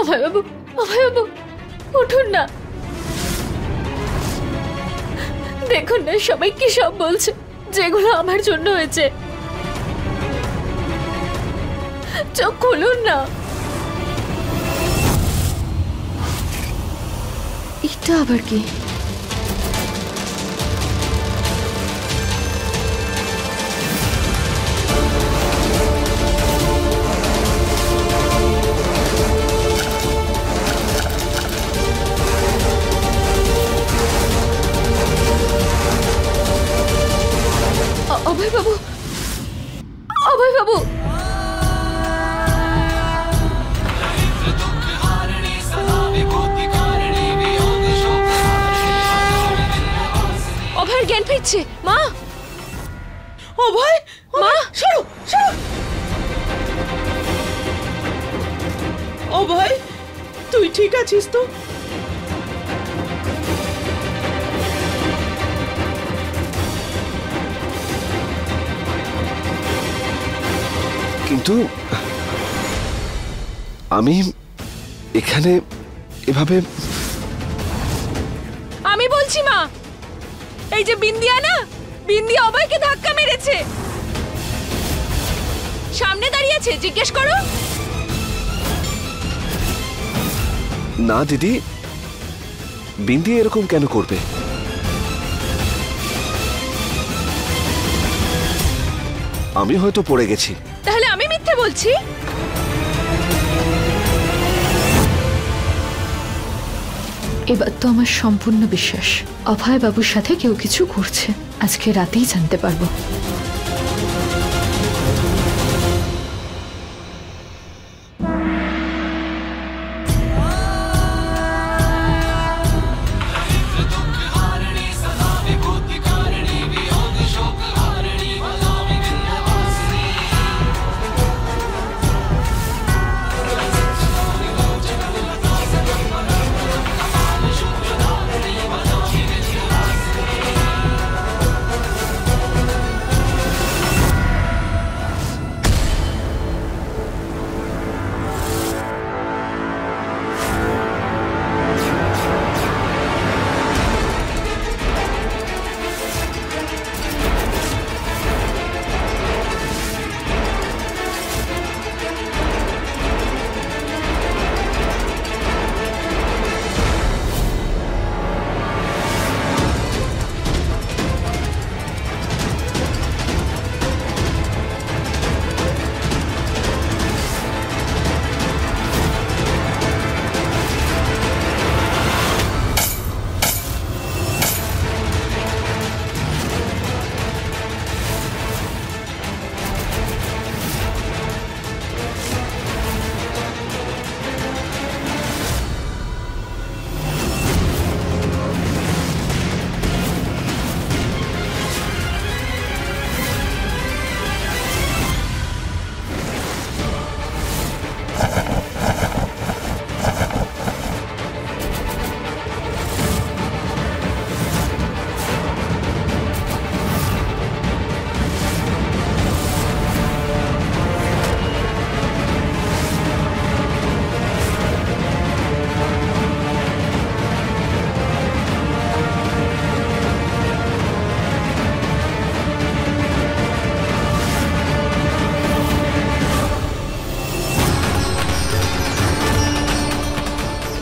অভয়বাবু, অভয়বাবু উঠুন না, দেখুন না সবাই কি সব বলছে, যেগুলো আমার জন্য হয়েছে। চোখ খুলুন না। এটা আবার কি? অভয়বাবু, অভয়বাবু, অভয়ের জ্ঞান ফিরছে। মা, অভয়, মা, সরো সরো। অভয়, তুই ঠিক আছিস তো? কিন্তু আমি এখানে এভাবে। আমি বলছি মা, এই যে বিন্দিয়া না, বিন্দিয়া অভয়কে ধাক্কা মেরেছে। সামনে দাঁড়িয়ে আছে, জিজ্ঞেস করো। না দিদি, বিন্দি এরকম কেন করবে? আমি হয়তো পড়ে গেছি। তাহলে আমি মিথ্যে বলছি? এবার তো আমার সম্পূর্ণ বিশ্বাস অভয় বাবুর সাথে কেউ কিছু করছে। আজকে রাতেই জানতে পারবো।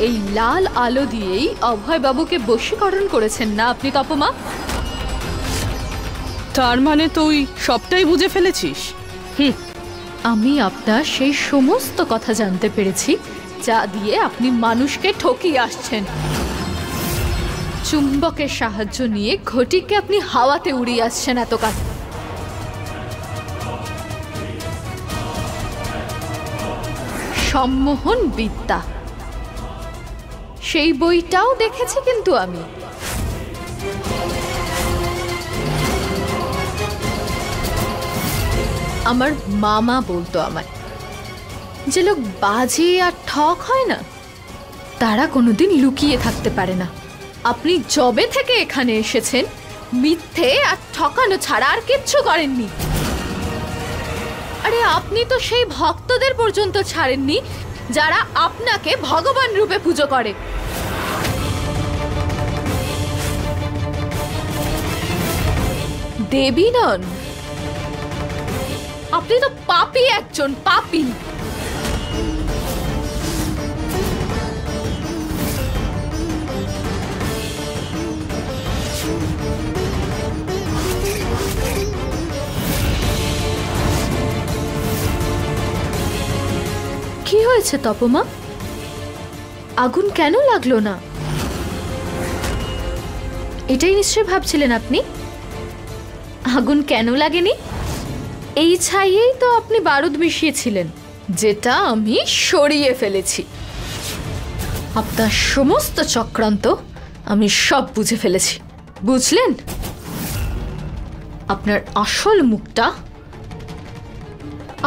এই লাল আলো দিয়েই অভয় বাবুকে বশীকরণ করেছেন না আপনি তপমা? তার মানে তুই সবটাই বুঝে ফেলেছিস? আমি আপনার সেই সমস্ত কথা জানতে পেরেছি যা দিয়ে আপনি মানুষকে ঠকিয়ে আসছেন। চুম্বকের সাহায্য নিয়ে ঘটিকে আপনি হাওয়াতে উড়িয়ে আসছেন এতকাল। সম্মোহন বিদ্যা, সেই বইটাও দেখেছি কিন্তু আমি। আমার মামা বলতো আমায়, যে লোক বাজে আর ঠক হয় না তারা কোনোদিন লুকিয়ে থাকতে পারে না। আপনি যবে থেকে এখানে এসেছেন মিথ্যে আর ঠকানো ছাড়া আর কিচ্ছু করেননি। আরে আপনি তো সেই ভক্তদের পর্যন্ত ছাড়েননি যারা আপনাকে ভগবান রূপে পুজো করে। দেবী নন, আপনি তো পাপী, একজন পাপী। কি হয়েছে তপমা? আগুন কেন লাগলো না? এটাই নিশ্চয় ভাবছিলেন আপনি। আগুন কেন লাগেনি? এই ছাইয়েই তো আপনি বারুদ মিশিয়েছিলেন, যেটা আমি সরিয়ে ফেলেছি। আপনার সমস্ত চক্রান্ত আমি সব বুঝে ফেলেছি, বুঝলেন? আপনার আসল মুখটা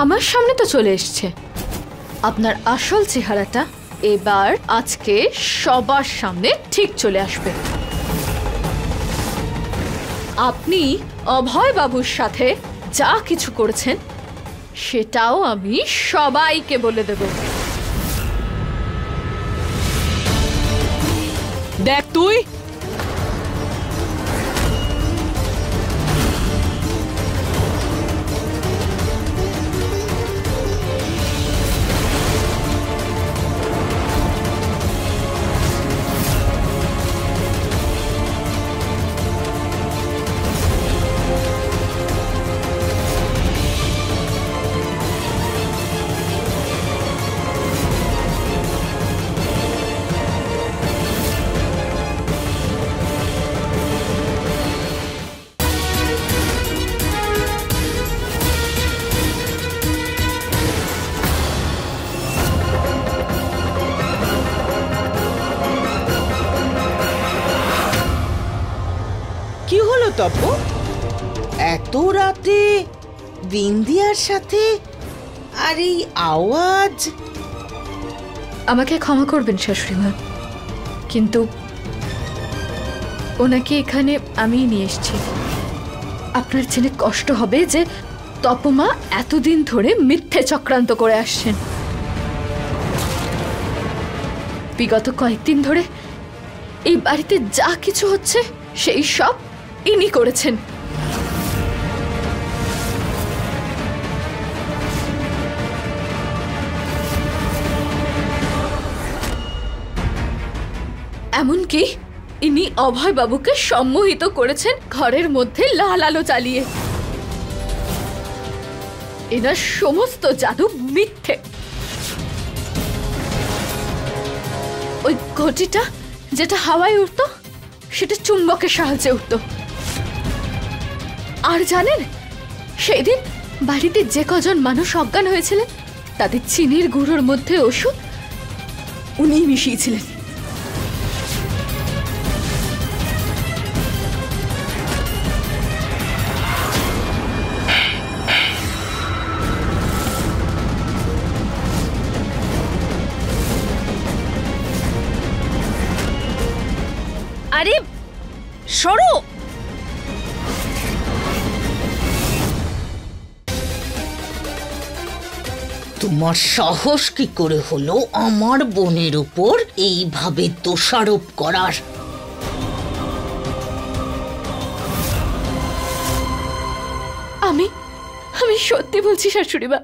আমার সামনে তো চলে এসছে। আপনার আসল চেহারাটা এবার আজকে সবার সামনে ঠিক চলে আসবে। আপনি অভয় বাবুর সাথে যা কিছু করেছেন সেটাও আমি সবাইকে বলে দেব। দেখ তুই, কি হলো তপ? এত রাতে বিন্দিয়ার সাথে আর এই আওয়াজ? আমাকে ক্ষমা করবেন শাশুড়িমা, কিন্তু ওনাকে এখানে আমিই নিয়ে এসেছি। আপনার জেনে কষ্ট হবে যে তপমা এতদিন ধরে মিথ্যে চক্রান্ত করে আসছেন। বিগত কয়েকদিন ধরে এই বাড়িতে যা কিছু হচ্ছে সেই সব ইনি করেছেন। এমনকি ইনি অভয় বাবুকে সম্মোহিত করেছেন ঘরের মধ্যে লাল আলো চালিয়ে। এনার সমস্ত জাদু মিথ্যে। ওই ঘটিটা যেটা হাওয়ায় উঠতো সেটা চুম্বকের সাহায্যে উঠতো। আর জানেন, সেই দিন বাড়িতে যে কজন মানুষ অজ্ঞান হয়েছিলেন তাদের চিনির গুঁড়োর মধ্যে ওষুধ উনিই মিশিয়েছিলেন। আরে সরো! তোমার সাহস কি করে হলো আমার বোনের উপর এইভাবে দোষারোপ করার? আমি আমি সত্যি বলছি শাশুড়িমা,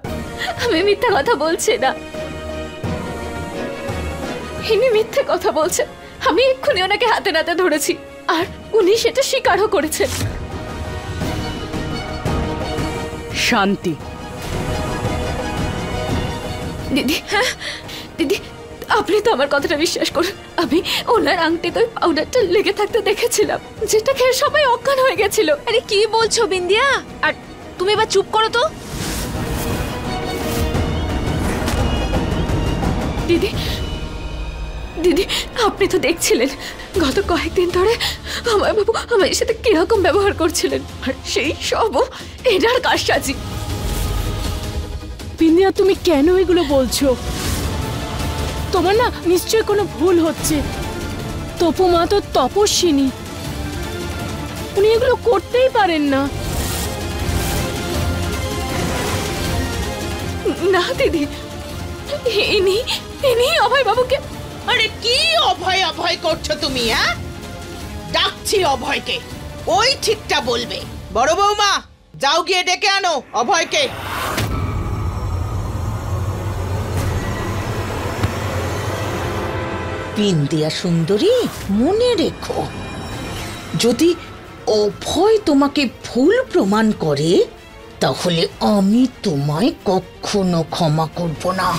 আমি মিথ্যা কথা বলছি না। ইনি মিথ্যে কথা বলছেন। আমি এক্ষুনি ওনাকে হাতে নাতে ধরেছি আর উনি সেটা স্বীকারও করেছেন। শান্তি। দিদি, হ্যাঁ দিদি, আপনি তো আমার কথাটা বিশ্বাস করুন। আমি ওনার আংটিতে ওই পাউডারটা লেগে থাকতে দেখেছিলাম, যেটা খেয়ে সবাই অজ্ঞান হয়ে গেছিল। আরে কি বলছো বিন্দিয়া? আর তুমি এবার চুপ করো তো। দিদি দিদি, আপনি তো দেখছিলেন গত কয়েকদিন ধরে আমার বাবু আমার সাথে কিরকম ব্যবহার করছিলেন, আর সেই সবও এনার কারসাজি। বিন্দিয়া, তুমি কেন এগুলো বলছো? তোমার না নিশ্চয় কোনো ভুল হচ্ছে। তপমা তো তপস্বিনী, উনি এগুলো করতেই পারেন না। না দিদি, ইনি ইনি অভয় বাবুকে। আরে কি অভয় অভয় করছো তুমি? হ্যাঁ, ডাকছি অভয়কে, ওই ঠিকটা বলবে। বড় বৌমা, যাও গিয়ে ডেকে আনো অভয়কে। বিন্দিয়া সুন্দরী, মনে রেখো, যদি অভয় তোমাকে ভুল প্রমাণ করে তাহলে আমি তোমায় কখনো ক্ষমা করব না,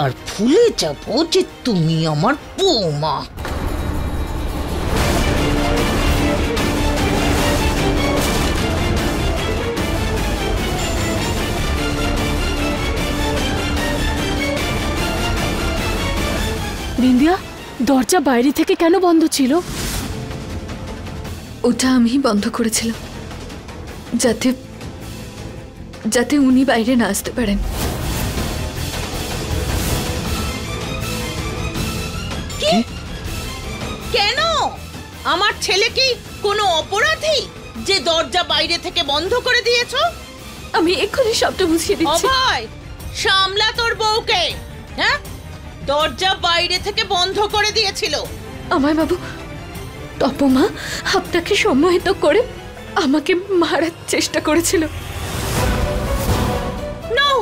আর ভুলে যাব যে তুমি আমার বৌমা। বিন্দিয়া, দরজা বাইরে থেকে কেন বন্ধ ছিল? ওটা আমি বন্ধ করেছিলাম, যাতে যাতে উনি বাইরে না আসতে পারেন। কেন? আমার ছেলে কি কোনো অপরাধী যে দরজা বাইরে থেকে বন্ধ করে দিয়েছো? আমি এক্ষুনি সবটা বুঝিয়ে দিচ্ছি। অভয়, সামলা তোর বউকে। হ্যাঁ, দরজা বাইরে থেকে বন্ধ করে দিয়েছিল। অভয় বাবু, তপমা আপনাকে সম্মোহিত করে আমাকে মারার চেষ্টা করেছিল। নাও,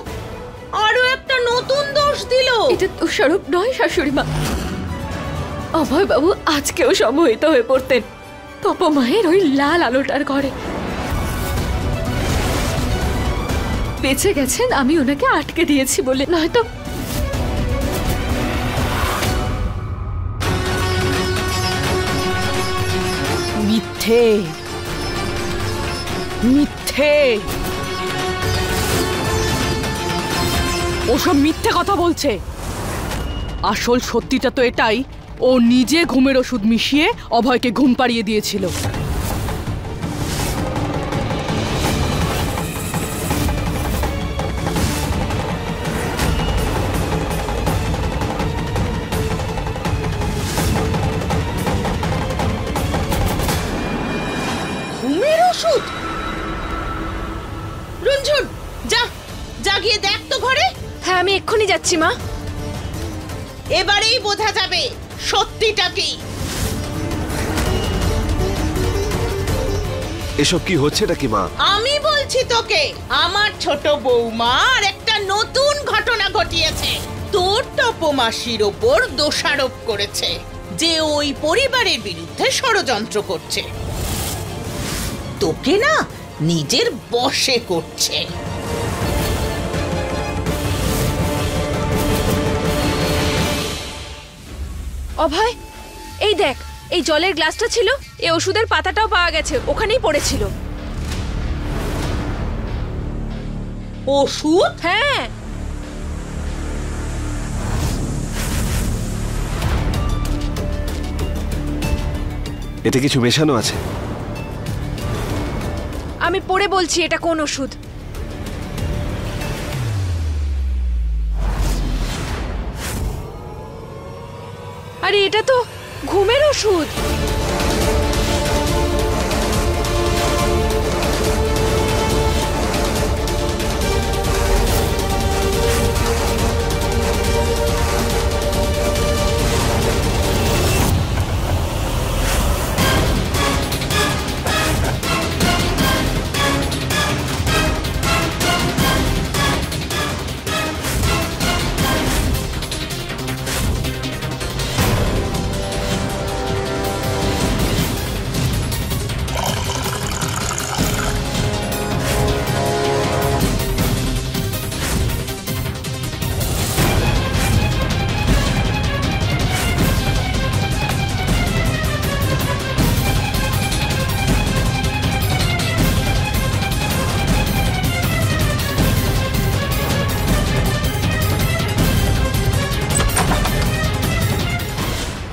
আরো একটা নতুন দোষ দিল। এটা দোষারোপ নয় শাশুড়ি মা। অভয় বাবু আজকেও সম্মোহিত হয়ে পড়তেন তপমায়ের ওই লাল আলোটার ঘরে। বেঁচে গেছেন আমি ওনাকে আটকে দিয়েছি বলে, নয়তো মিথ্যে, মিথ্যে, ওসব মিথ্যে কথা বলছে। আসল সত্যিটা তো এটাই, ও নিজে ঘুমের ওষুধ মিশিয়ে অভয়কে ঘুম পাড়িয়ে দিয়েছিল। ঘুমের ওষুধ? রঞ্জন, যা যা গিয়ে দেখ তো ঘরে। হ্যাঁ, আমি এক্ষুনি যাচ্ছি মা। এবারেই বোঝা যাবে সত্যিটা কি। এসব কি হচ্ছেটা কি মা? আমি বলছি তোকে, আমার ছোট বৌমা আর একটা নতুন ঘটনা ঘটিয়েছে। তোর তপমাসির ওপর দোষারোপ করেছে যে ওই পরিবারের বিরুদ্ধে ষড়যন্ত্র করছে, তোকে না নিজের বশে করছে। অভয়, এই দেখ, এই জলের গ্লাসটা ছিল, এই ওষুধের পাতাটাও পাওয়া গেছে, ওখানেই পড়েছিল। ওষুধ? হ্যাঁ। এতে কিছু মেশানো আছে? আমি পড়ে বলছি এটা কোন ওষুধ। আরে এটা তো ঘুমের ওষুধ।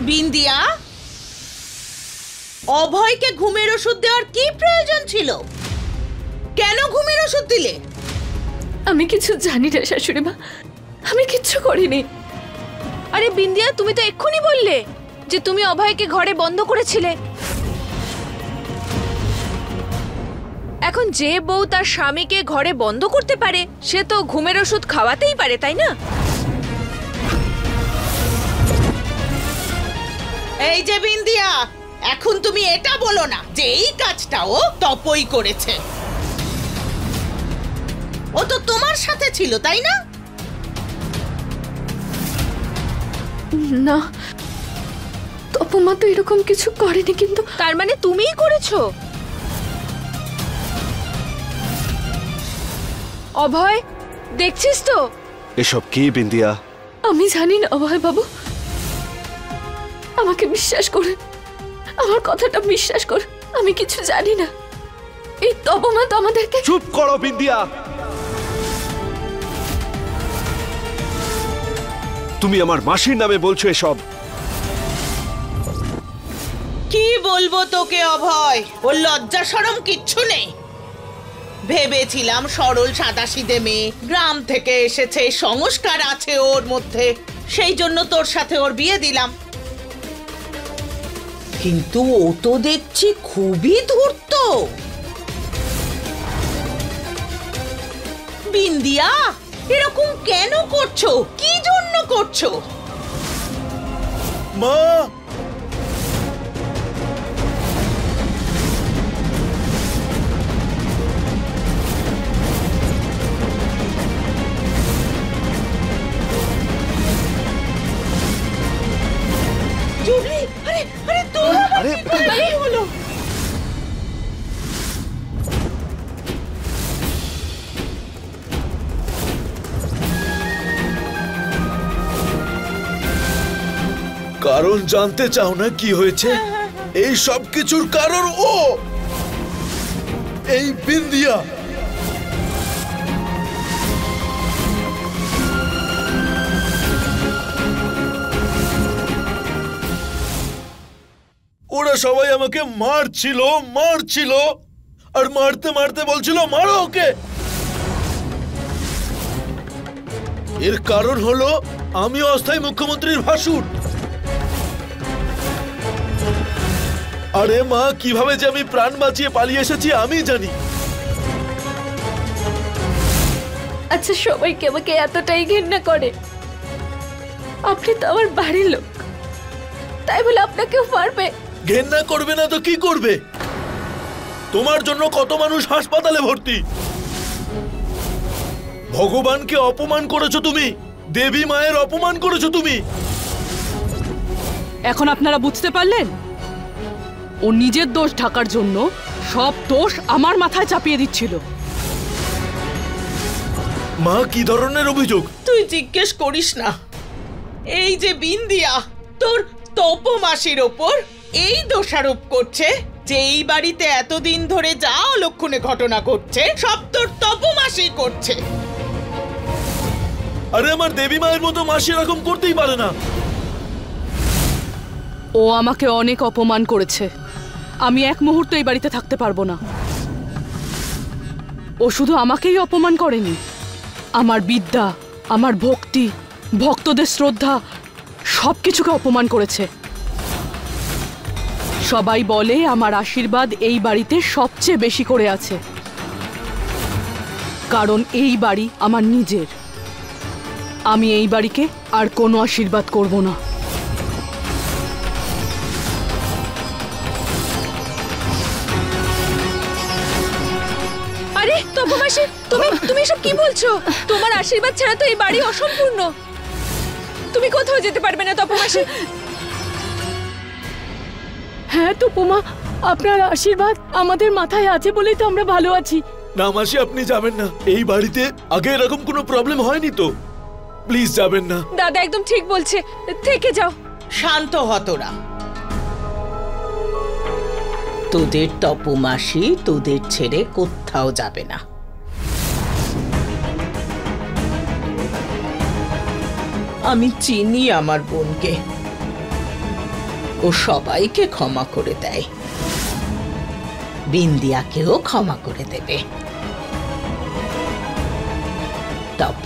বিন্দিয়া, অভয়কে ঘুমের ওষুধ দেওয়ার কি প্রয়োজন ছিল? কেন ঘুমের ওষুধ দিলে? আমি কিছু জানি না শাশুড়ি মা, আমি কিচ্ছু করিনি। আরে বিন্দিয়া, তুমি তো এক্ষুনি বললে যে তুমি অভয়কে ঘরে বন্ধ করেছিলে। এখন যে বউ তার স্বামীকে ঘরে বন্ধ করতে পারে সে তো ঘুমের ওষুধ খাওয়াতেই পারে, তাই না? এই যে বিন্দিয়া, এখন তুমি এটা বলো না যে এই কাজটাও তপই করেছে। ও তো তোমার সাথে ছিল, তাই না? না, তপমা তো এরকম কিছু করেনি, কিন্তু তার মানে তুমিই করেছো? অভয়, দেখছিস তো? এসব কি বিন্দিয়া? আমি জানি না অভয় বাবু, আমাকে বিশ্বাস করুন, আমার কথাটা বিশ্বাস করুন, আমি কিছু জানি না। এই তপমা তো আমাদেরকে... চুপ করো বিন্দিয়া, তুমি আমার মাসির নামে বলছো এসব। কি বলবো তোকে অভয়, ওর লজ্জা শরম কিচ্ছু নেই। ভেবেছিলাম সরল সাদাসিধে মেয়ে, গ্রাম থেকে এসেছে, সংস্কার আছে ওর মধ্যে, সেই জন্য তোর সাথে ওর বিয়ে দিলাম। কিন্তু ও তো দেখছি খুবই ধূর্ত। বিন্দিয়া, এরকম কেন করছো? কি জন্য করছো? মা, জুবলি, আরে আরে তোর আরে কি হলো? কারণ জানতে চাও না কি হয়েছে? এই সব কিছুর কারণ ও, এই বিন্দিয়া। ওরা সবাই আমাকে মারছিল আর মারতে মারতে বলছিল মারো ওকে। এর কারণ হলো আমি অস্থায়ী মুখ্যমন্ত্রীর ভাসুর। আরে মা, কিভাবে যে আমি প্রাণ বাঁচিয়ে পালিয়ে এসেছি আমি জানি। আচ্ছা, সবাইকে আমাকে এতটাই ঘৃণা করে? আপনি তো আমার বাড়ির লোক, তাই বলে আপনাকেও মারবে? ঘেন্না করবে না তো কি করবে? তোমার জন্য কত মানুষ হাসপাতালে ভর্তি। ভগবানকে অপমান করেছো তুমি, দেবী মায়ের অপমান করেছো তুমি। এখন আপনারা বুঝতে পারলেন? ও নিজের দোষ ঢাকার জন্য সব দোষ আমার মাথায় চাপিয়ে দিচ্ছিল। মা, কি ধরনের অভিযোগ? তুই জিজ্ঞেস করিস না। এই যে বিন্দিয়া তোর তপমাসির ওপর এই দোষারোপ করছে যে এই বাড়িতে এতদিন ধরে যা অলক্ষণে ঘটনা ঘটছে সব তোর তপমাসি করছে। আরে আমার দেবী মায়ের মতো মাসি এরকম করতেই পারে না। ও আমাকে অনেক অপমান করেছে, আমি এক মুহূর্ত এই বাড়িতে থাকতে পারবো না। ও শুধু আমাকেই অপমান করেনি, আমার বিদ্যা, আমার ভক্তি, ভক্তদের শ্রদ্ধা সবকিছুকে অপমান করেছে। সবাই বলে আমার আশীর্বাদ এই বাড়িতে সবচেয়ে বেশি করে আছে, কারণ এই বাড়ি আমার নিজের। আমি এই বাড়িকে আর কোনো আশীর্বাদ করব না। আরে তপমাসি, তুমি এসব কি বলছো? তোমার আশীর্বাদ ছাড়া তো এই বাড়ি অসম্পূর্ণ। তুমি কোথাও যেতে পারবে না তপমাসি। হ্যাঁ তপমা, আপনার আশীর্বাদ আমাদের মাথায় আছে বলেই তো আমরা ভালো আছি। না মাসি, আপনি যাবেন না। এই বাড়িতে আগে এরকম কোনো প্রবলেম হয়নি তো, প্লিজ যাবেন না। দাদা একদম ঠিক বলছে, থেকে যাও। শান্ত হ তোরা। তোদের তপমাসি তোদের ছেড়ে কোথাও যাবে না। আমি চিনি আমার বোনকে, ও সবাইকে ক্ষমা করে দেয়, বিন্দিয়াকেও ক্ষমা করে দেবে। তপ,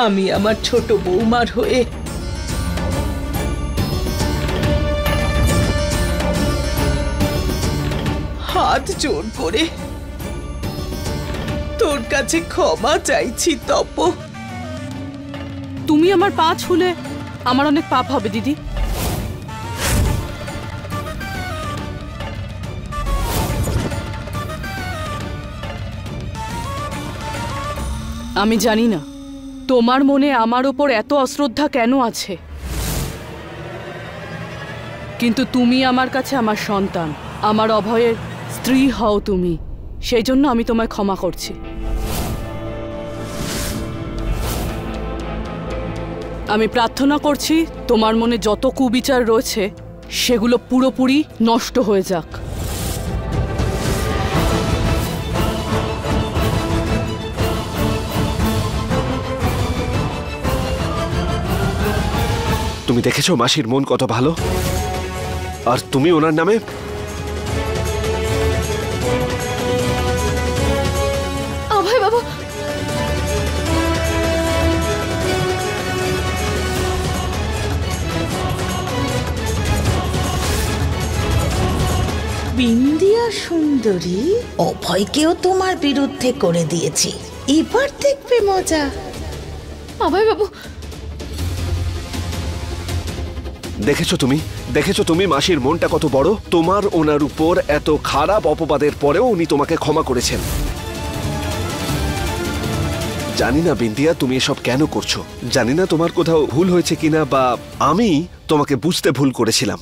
আমি আমার ছোট বৌমার হয়ে হাত জোর করে তোর কাছে ক্ষমা চাইছি তপ। তুমি আমার পা ছুলে আমার অনেক পাপ হবে দিদি। আমি জানি না তোমার মনে আমার ওপর এত অশ্রদ্ধা কেন আছে, কিন্তু তুমি আমার কাছে আমার সন্তান, আমার অভয়ের স্ত্রী হও তুমি, সেই জন্য আমি তোমায় ক্ষমা করছি। আমি প্রার্থনা করছি তোমার মনে যত কুবিচার রয়েছে সেগুলো পুরোপুরি নষ্ট হয়ে যাক। তুমি দেখেছো মাসির মন কত ভালো, আর তুমি ওনার নামে অভয় বাবু, বিন্দিয়া সুন্দরী, অভয়কেও তোমার বিরুদ্ধে করে দিয়েছি, এবার দেখবে মজা। অভয় বাবু, দেখেছো তুমি মাসির মনটা কত বড়। তোমার ওনার উপর এত খারাপ অপবাদের পরেও উনি তোমাকে ক্ষমা করেছেন। জানি না বিন্দিয়া তুমি এসব কেন করছো, জানি না তোমার কোথাও ভুল হয়েছে কিনা, বা আমি তোমাকে বুঝতে ভুল করেছিলাম।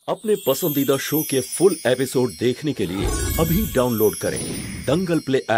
अपने पसंदीदा शो के फुल एपिसोड देखने के लिए अभी डाउनलोड करें दंगल प्ले ऐप।